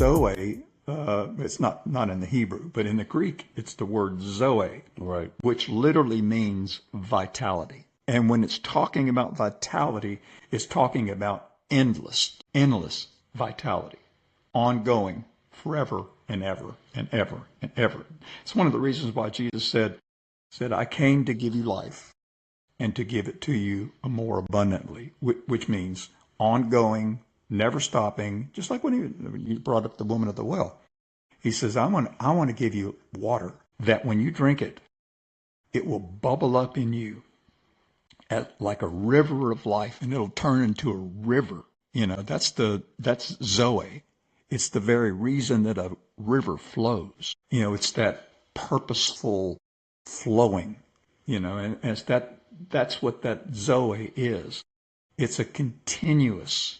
Zoe, it's not in the Hebrew, but in the Greek, it's the word Zoe, Right. which literally means vitality. And when it's talking about vitality, it's talking about endless vitality, ongoing, forever and ever and ever and ever. It's one of the reasons why Jesus said, I came to give you life and to give it to you more abundantly, which means ongoing, never stopping, just like when he brought up the woman at the well. He says, I want to give you water that when you drink it, it will bubble up in you like a river of life, and it'll turn into a river. That's Zoe. It's the very reason that a river flows. It's that purposeful flowing, and that's what that Zoe is. It's a continuous,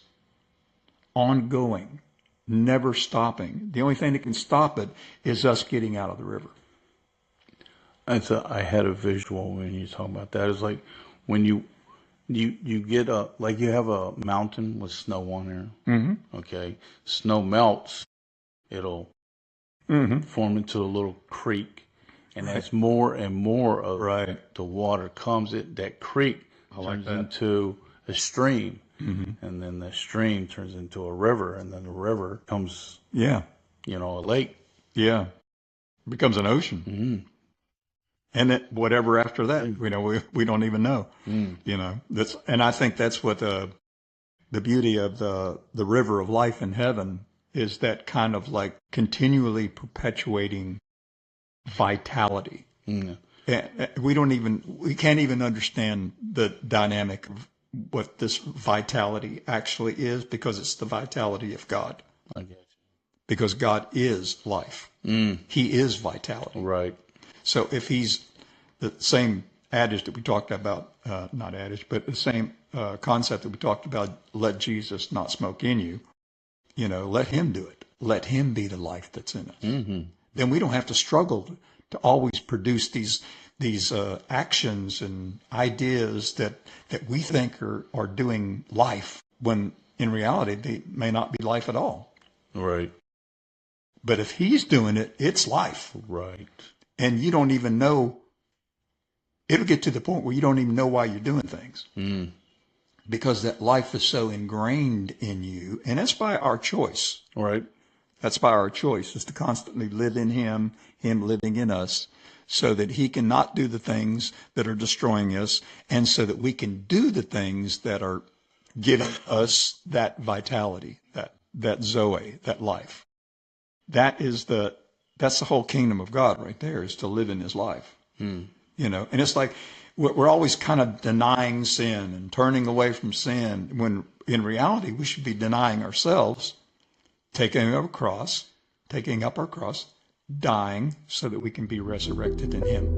ongoing, never stopping. The only thing that can stop it is us getting out of the river. And so I had a visual when you talk about that. It's like when you get like you have a mountain with snow on there. Mm-hmm. Okay. Snow melts. It'll form into a little creek. And as more and more of the water comes, that creek turns into a stream. Mm-hmm. And then the stream turns into a river. And then the river becomes, a lake. Yeah. It becomes an ocean. Mm-hmm. And it, whatever after that, we don't even know. And I think that's what the beauty of the river of life in heaven is, that kind of like continually perpetuating vitality. Mm. We can't even understand the dynamic of what this vitality actually is, because it's the vitality of God. I get you. Because God is life. Mm. He is vitality. Right. So if he's the same adage that we talked about, not adage, but the same concept that we talked about, let Jesus not smoke in you, let him do it. Let him be the life that's in us. Mm-hmm. Then we don't have to struggle to always produce these actions and ideas that we think are doing life, when in reality they may not be life at all. Right. But if he's doing it, it's life. Right. And you don't even know. It'll get to the point where you don't even know why you're doing things. Mm. Because that life is so ingrained in you. And that's by our choice. Right. That's by our choice, is to constantly live in him living in us, so that he can not do the things that are destroying us, and so that we can do the things that are giving us that vitality, that Zoe, that life. That's the whole kingdom of God right there, is to live in his life. And it's like we're always kind of denying sin and turning away from sin, when in reality we should be denying ourselves, taking up our cross, dying, so that we can be resurrected in him.